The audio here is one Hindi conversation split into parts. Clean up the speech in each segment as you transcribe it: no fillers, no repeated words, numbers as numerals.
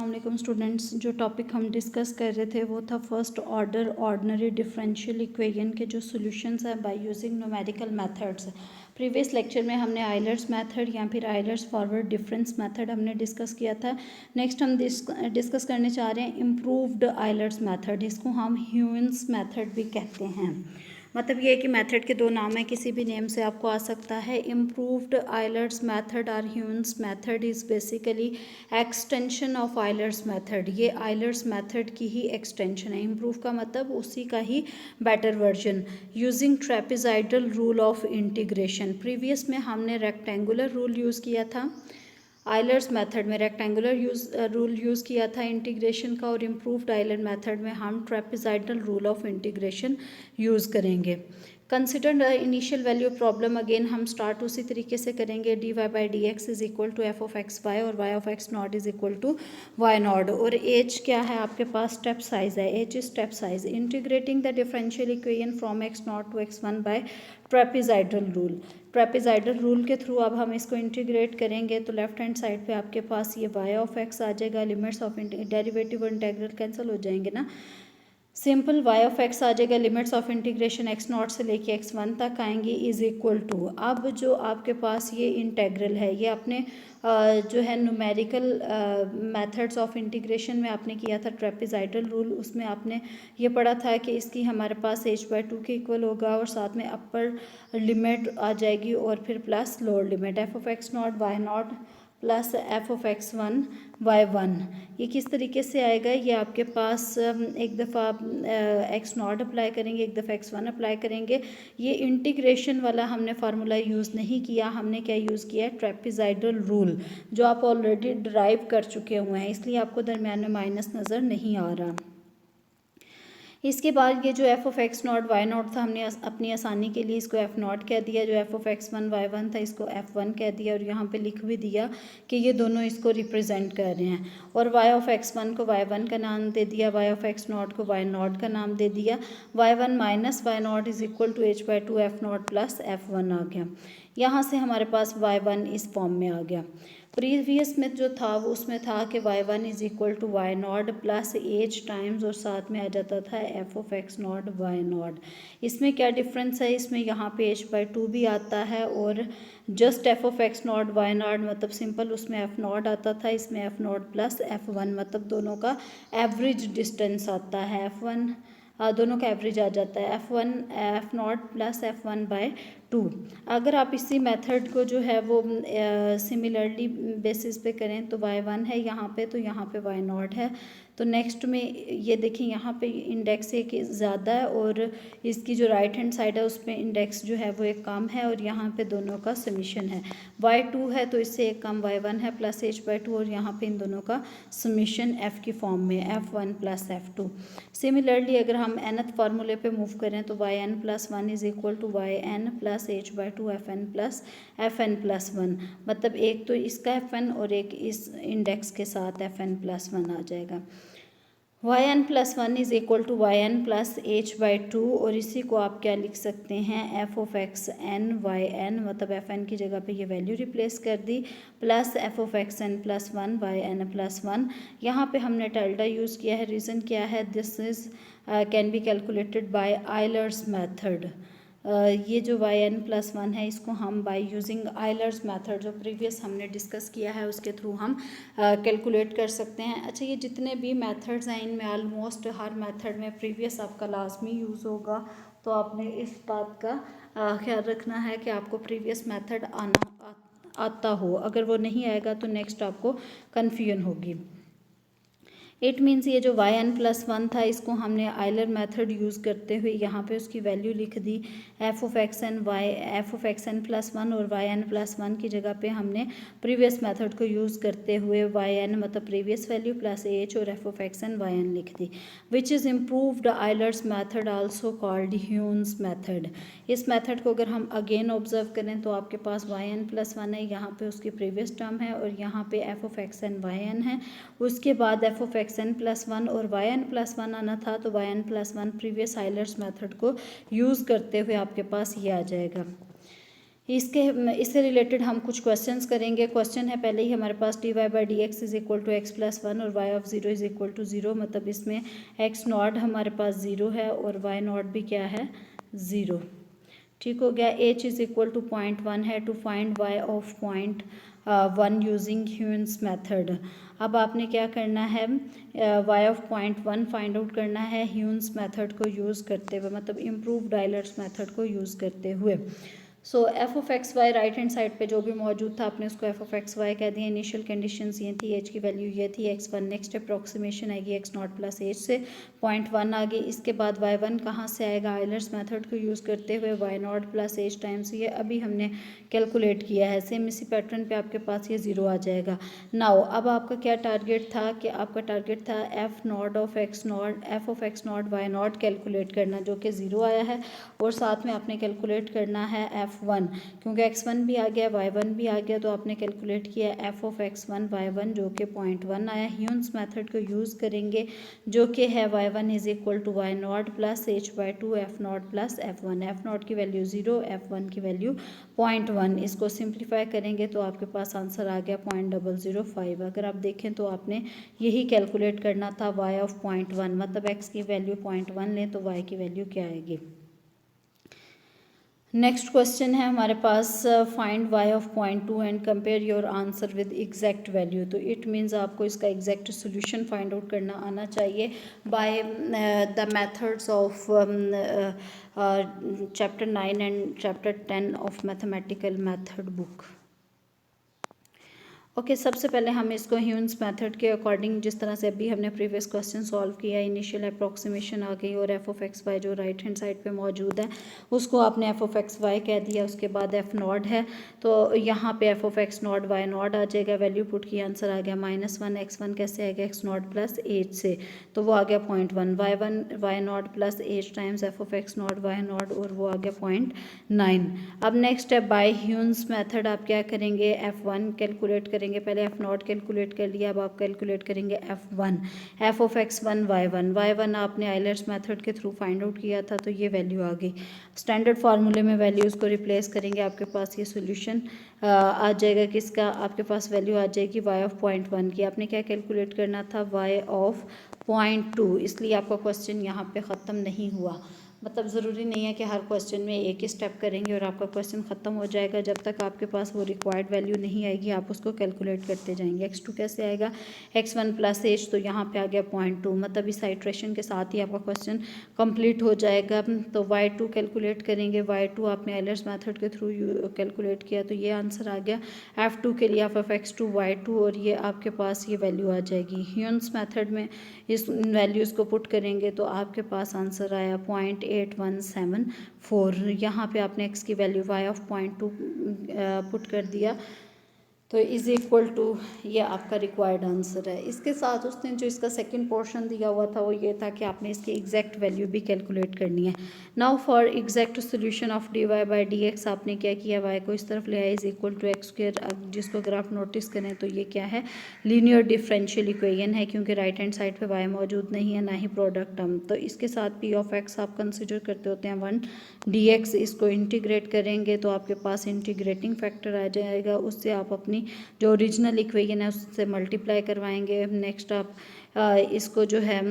वालेकुम स्टूडेंट्स। जो टॉपिक हम डिस्कस कर रहे थे वो था first order ordinary differential equation के जो सॉल्यूशंस हैं by using numerical methods. Previous lecture में हमने आयलर्स मेथड या फिर आयलर्स फॉरवर्ड डिफरेंस मेथड हमने डिस्कस किया था। नेक्स्ट हम डिस्कस करने चाह रहे हैं इम्प्रूव्ड आयलर्स मेथड। इसको हम ह्यूजेंस मेथड भी कहते हैं। मतलब ये है कि मेथड के दो नाम है, किसी भी नेम से आपको आ सकता है। इम्प्रूव्ड आयलर्स मेथड और Huygens method is basically extension of Euler's method. ये आयलर्स मेथड की ही एक्सटेंशन है। इम्प्रूव का मतलब उसी का ही better version. Using trapezoidal rule of integration. Previous में हमने रेक्टेंगुलर रूल यूज़ किया था, आयलर्स मेथड में रेक्टेंगुलर रूल यूज़ किया था इंटीग्रेशन का, और इम्प्रूव्ड आयलर मेथड में हम trapezoidal rule of integration use करेंगे। Consider the initial value problem. Again हम स्टार्ट उसी तरीके से करेंगे। D y by d x is equal to f of x y और y of x not is equal to y not. और एच क्या है आपके पास? स्टेप साइज है। H is step size. Integrating the differential equation from x not to x one by trapezoidal rule. Trapezoidal rule के थ्रू अब हम इसको इंटीग्रेट करेंगे तो लेफ्ट हैंड साइड पे आपके पास ये वाई ऑफ एक्स आ जाएगा। लिमिट्स ऑफ डेरिवेटिव और इंटेग्रल कैंसिल हो जाएंगे ना, सिंपल वाई ऑफ एक्स आ जाएगा। Limits of integration x not से लेके एक्स वन तक आएंगी इज इक्वल टू। अब जो आपके पास ये इंटेग्रल है ये अपने जो है न्यूमेरिकल मेथड्स ऑफ इंटीग्रेशन में आपने किया था ट्रेपेजॉइडल रूल। उसमें आपने ये पढ़ा था कि इसकी हमारे पास h/2 के इक्वल होगा और साथ में अपर लिमिट आ जाएगी और फिर plus lower limit f of x not y naught plus f of x one y one. ये किस तरीके से आएगा? ये आपके पास एक दफ़ा एक्स नॉट अप्लाई करेंगे, एक दफ़ा एक्स वन अप्लाई करेंगे। ये इंटीग्रेशन वाला हमने फार्मूला यूज़ नहीं किया, हमने क्या यूज़ किया है? ट्रेपेजॉइडल रूल, जो आप ऑलरेडी ड्राइव कर चुके हुए हैं, इसलिए आपको दरम्यान में माइनस नज़र नहीं आ रहा। इसके बाद ये जो f of x not y naught था, हमने अपनी आसानी के लिए इसको एफ नॉट कह दिया। जो f of x one y one था इसको एफ वन कह दिया, और यहाँ पे लिख भी दिया कि ये दोनों इसको रिप्रेजेंट कर रहे हैं। और वाई ऑफ एक्स वन को वाई वन का नाम दे दिया, वाई ऑफ एक्स नॉट को वाई नॉट का नाम दे दिया। Y one minus y not is equal to h/2 f not plus f one आ गया। यहाँ से हमारे पास वाई वन इस फॉर्म में आ गया। प्रीवियस में जो था वो उसमें था कि y one is equal to y naught plus h times और साथ में आ जाता था f of x not y naught. इसमें क्या डिफरेंस है? इसमें यहाँ पे h/2 भी आता है और just f of x not y naught मतलब सिंपल उसमें एफ नॉट आता था, इसमें f not plus f one मतलब दोनों का एवरेज डिस्टेंस आता है। एफ वन दोनों का एवरेज आ जाता है F one F not plus f one by 2। अगर आप इसी मेथड को जो है वो सिमिलरली बेसिस पे करें तो वाई वन है यहाँ पे, तो यहाँ पे वाई नॉट है। तो नेक्स्ट में ये देखें यहाँ पे इंडेक्स एक ज़्यादा है और इसकी जो राइट हैंड साइड है उस पर इंडेक्स जो है वो एक कम है, और यहाँ पे दोनों का समीशन है। वाई टू है तो इससे एक कम वाई वन है प्लस h/2, और यहाँ पे इन दोनों का समीशन एफ़ की फॉर्म में f one plus f two. Similarly अगर हम nth फार्मूले पे मूव करें तो y n plus one is equal to y n plus h/2 f n plus f n plus one. मतलब एक तो इसका एफ एन और एक इस इंडेक्स के साथ एफ एन प्लस वन आ जाएगा। Y n plus one is equal to y n plus h/2, और इसी को आप क्या लिख सकते हैं? F of x n y n, मतलब एफ एन की जगह पे ये वैल्यू रिप्लेस कर दी, plus f of x n plus one y n plus one. यहाँ पे हमने टिल्डा यूज़ किया है। रीज़न क्या है? This is can be calculated by Euler's method. ये जो वाई एन प्लस वन है इसको हम बाय यूजिंग आयलर्स मेथड जो प्रीवियस हमने डिस्कस किया है उसके थ्रू हम कैलकुलेट कर सकते हैं। अच्छा, ये जितने भी मेथड्स हैं इनमें ऑलमोस्ट हर मेथड में प्रीवियस आपका लाजमी यूज़ होगा, तो आपने इस बात का ख्याल रखना है कि आपको प्रीवियस मेथड आता हो। अगर वो नहीं आएगा तो नेक्स्ट आपको कन्फ्यूजन होगी। इट मीन्स ये जो वाई एन प्लस वन था इसको हमने आयलर मेथड यूज़ करते हुए यहाँ पे उसकी वैल्यू लिख दी f of x n plus one, और वाई एन प्लस वन की जगह पे हमने प्रीवियस मेथड को यूज़ करते हुए वाई एन मतलब प्रीवियस वैल्यू प्लस एच और f of x n y n लिख दी, which is improved Euler's method also called Huygens method. इस मेथड को अगर हम अगेन ऑब्जर्व करें तो आपके पास वाई एन प्लस वन है, यहाँ पे उसकी प्रीवियस टर्म है और यहाँ पे f of x n y n है। उसके बाद f of x n plus one और वाई एन प्लस वन आना था, तो y n plus one previous Euler's method को यूज़ करते हुए आपके पास ये आ जाएगा। इससे रिलेटेड हम कुछ क्वेश्चंस करेंगे। क्वेश्चन है पहले ही हमारे पास dy/dx is equal to x plus 1 और y of 0 is equal to 0, मतलब इसमें x नॉट हमारे पास 0 है और y नॉट भी क्या है 0। ठीक हो गया। h इज इक्वल टू 0.1 है। To find y of 0.1 using Heun's method. अब आपने क्या करना है, y ऑफ 0.1 फाइंड आउट करना है ह्यून्स मेथड को यूज़ करते हुए, मतलब इम्प्रूव्ड आइलर्स मेथड को यूज़ करते हुए। So f of x y right hand side पे जो भी मौजूद था आपने उसको एफ ऑफ एक्स वाई कह दिया। इनिशियल कंडीशंस ये थी, एच की वैल्यू ये थी x1, नेक्स्ट अप्रॉक्सीमेशन आएगी एक्स नॉट प्लस एच से 0.1 आ गई। इसके बाद y1 कहाँ से आएगा, आइलर्स मेथड को यूज़ करते हुए y not plus h times ये अभी हमने कैलकुलेट किया है। सेम इसी पैटर्न पे आपके पास ये 0 आ जाएगा। नाउ अब आपका क्या टारगेट था कि आपका टारगेट था f naught of x not y naught calculate करना, जो कि 0 आया है, और साथ में आपने कैलकुलेट करना है f1, क्योंकि x1 भी आ गया y1 भी आ गया, तो आपने कैलकुलेट किया f ऑफ x1 y1 जो कि 0.1 आया। ह्यून्स मेथड को यूज़ करेंगे जो कि है y1 is equal to y naught plus h by two f not plus f1। F naught की वैल्यू 0, f1 की वैल्यू 0.1। इसको सिंप्लीफाई करेंगे तो आपके पास आंसर आ गया 0.005। अगर आप देखें तो आपने यही कैलकुलेट करना था y ऑफ 0.1, मतलब x की वैल्यू 0.1 लें तो y की वैल्यू क्या आएगी। नेक्स्ट क्वेश्चन है हमारे पास, find y of 0.2 and compare your answer with exact value. तो इट मीन्स आपको इसका एग्जैक्ट सोल्यूशन फाइंड आउट करना आना चाहिए by the methods of chapter 9 and chapter 10 of mathematical method book. Okay, सबसे पहले हम इसको ह्यून्स मेथड के अकॉर्डिंग, जिस तरह से अभी हमने प्रीवियस क्वेश्चन सॉल्व किया, इनिशियल अप्रॉक्सीमेशन आ गई और एफ ऑफ एक्स वाई जो राइट हैंड साइड पे मौजूद है उसको आपने एफ ऑफ एक्स वाई कह दिया। उसके बाद एफ नॉट है तो यहाँ पे f of x not y not आ जाएगा। वैल्यू पुट की आंसर आ गया -1। x1 कैसे आएगा, एक्स नॉट प्लस एच से, तो वो आ गया 0.1। Y naught plus h times f of x not y not, और वो आ गया 0.9। अब नेक्स्ट है बाय ह्यून्स मेथड, आप क्या करेंगे, f1 कैलकुलेट करेंगे। पहले f नॉट कैलकुलेट कर लिया, अब आप कैलकुलेट करेंगे f1, f of x1 y1 आपने आइलर्स मेथड के थ्रू फाइंड आउट किया था, तो ये वैल्यू आ गई। स्टैंडर्ड फार्मूले में वैल्यूज़ को रिप्लेस करेंगे, आपके पास ये सोल्यूशन आ जाएगा किसका, आपके पास वैल्यू आ जाएगी y ऑफ 0.1 की। आपने क्या कैलकुलेट करना था, y ऑफ 0.2, इसलिए आपका क्वेश्चन यहाँ पे ख़त्म नहीं हुआ। मतलब ज़रूरी नहीं है कि हर क्वेश्चन में एक ही स्टेप करेंगे और आपका क्वेश्चन ख़त्म हो जाएगा। जब तक आपके पास वो रिक्वायर्ड वैल्यू नहीं आएगी आप उसको कैलकुलेट करते जाएंगे। x2 कैसे आएगा, x1 प्लस एच, तो यहाँ पे आ गया 0.2, मतलब इस आइट्रेशन के साथ ही आपका क्वेश्चन कंप्लीट हो जाएगा। तो y2 कैलकुलेट करेंगे, y2 आपने आइलर्स मेथड के थ्रू कैलकुलेट किया तो ये आंसर आ गया। f2 के लिए f x2 y2, और ये आपके पास ये वैल्यू आ जाएगी। ह्यून्स मेथड में इस वैल्यूज़ को पुट करेंगे तो आपके पास आंसर आया 0.8174। यहाँ पे आपने x की वैल्यू y ऑफ 0.2 पुट कर दिया तो इज़ इक्वल टू ये आपका रिक्वायर्ड आंसर है। इसके साथ उसने जो इसका सेकंड पोर्शन दिया हुआ था वो ये था कि आपने इसकी एग्जैक्ट वैल्यू भी कैलकुलेट करनी है। Now for exact solution of dy/dx आपने क्या किया, y को इस तरफ ले आया is equal to x square, जिसको अगर आप नोटिस करें तो ये क्या है, लीनियर डिफरेंशियल इक्वेशन है, क्योंकि राइट हैंड साइड पे y मौजूद नहीं है ना ही प्रोडक्ट टर्म। तो इसके साथ p ऑफ x आप कंसिडर करते होते हैं 1 dx, इसको इंटीग्रेट करेंगे तो आपके पास इंटीग्रेटिंग फैक्टर आ जाएगा, उससे आप अपनी जो ओरिजिनल इक्वेशन है उससे मल्टीप्लाई करवाएंगे। नेक्स्ट आप इसको जो है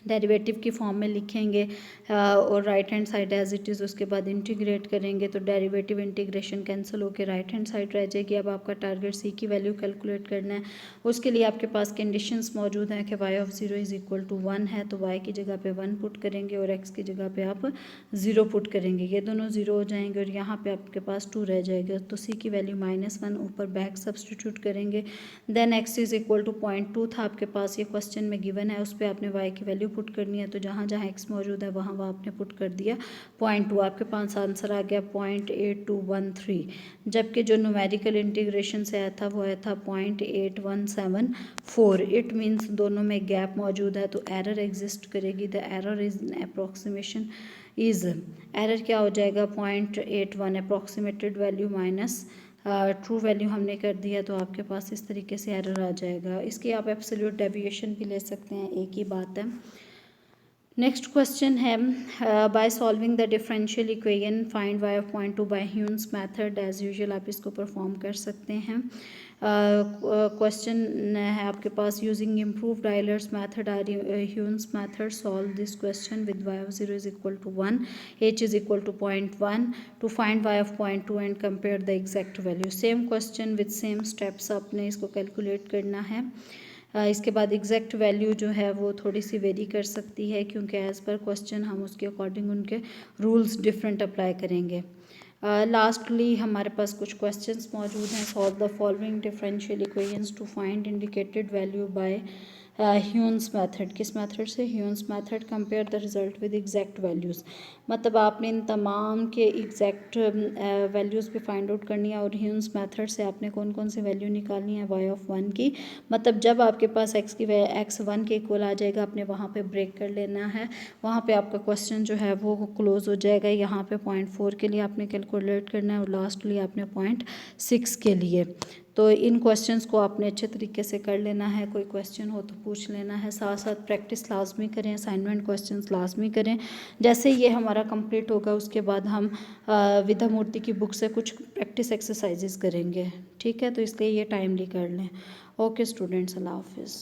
डेरिवेटिव की फॉर्म में लिखेंगे और right hand side as it is, उसके बाद इंटीग्रेट करेंगे तो डेरिवेटिव इंटीग्रेशन कैंसिल होकर राइट हैंड साइड रह जाएगी। अब आपका टारगेट सी की वैल्यू कैलकुलेट करना है। उसके लिए आपके पास कंडीशंस मौजूद हैं कि y of 0 is equal to 1 है, तो y की जगह पे 1 पुट करेंगे और x की जगह पे आप 0 पुट करेंगे। ये दोनों 0 हो जाएंगे और यहाँ पे आपके पास 2 रह जाएगा, तो c की वैल्यू -1 ऊपर बैक सब्सटीट्यूट करेंगे। Then x is equal to 0.2 था आपके पास, ये क्वेश्चन में गिवन है, उस पर आपने y की वैल्यू पुट करनी है, तो जहाँ जहाँ x मौजूद है वहाँ वहाँ आपने पुट कर दिया 0.2। आपके पास आंसर आ गया 0.8213, जबकि जो न्यूमेरिकल इंटीग्रेशन से आया था वो आया था 0.8174। इट मीन्स दोनों में गैप मौजूद है तो एरर एग्जिस्ट करेगी। The error is approximation is, error क्या हो जाएगा 0.81 approximated value minus true value हमने कर दिया, तो आपके पास इस तरीके से एरर आ जाएगा। इसकी आप एब्सोल्यूट डेविएशन भी ले सकते हैं, एक ही बात है। नेक्स्ट क्वेश्चन है by solving the differential equation find y of point 2 by Heun's method. As usual आप इसको परफॉर्म कर सकते हैं। क्वेश्चन है आपके पास using improved Euler's method or Heun's method solve this question with y of 0 is equal to 1 h is equal to 0.1 to find y of 0.2 and compare the exact value. Same question with same steps आपने इसको कैलकुलेट करना है। इसके बाद एग्जैक्ट वैल्यू जो है वो थोड़ी सी वेरी कर सकती है क्योंकि एज़ पर क्वेश्चन हम उसके अकॉर्डिंग उनके रूल्स डिफरेंट अप्लाई करेंगे। लास्टली हमारे पास कुछ क्वेश्चंस मौजूद हैं। Solve the following differential equations to find indicated value by Heun's method. किस मेथड से? Heun's method. Compare the result with exact values. मतलब आपने इन तमाम के एग्जैक्ट वैल्यूज़ पे फाइंड आउट करनी है और ह्यून्स मेथड से आपने कौन कौन सी वैल्यू निकालनी है y ऑफ 1 की। मतलब जब आपके पास x की x 1 के इक्वल आ जाएगा आपने वहाँ पे ब्रेक कर लेना है, वहाँ पे आपका क्वेश्चन जो है वो क्लोज हो जाएगा। यहाँ पे 0.4 के लिए आपने कैलकुलेट करना है और लास्टली आपने 0.6 के लिए। तो इन क्वेश्चंस को आपने अच्छे तरीके से कर लेना है। कोई क्वेश्चन हो तो पूछ लेना है, साथ साथ प्रैक्टिस लाजमी करें, असाइनमेंट क्वेश्चंस लाजमी करें। जैसे ये हमारा कंप्लीट होगा उसके बाद हम विद्या मूर्ति की बुक से कुछ प्रैक्टिस एक्सरसाइजेस करेंगे, ठीक है? तो इसलिए ये टाइमली कर लें। ओके स्टूडेंट्स, अल्लाह हाफिज़।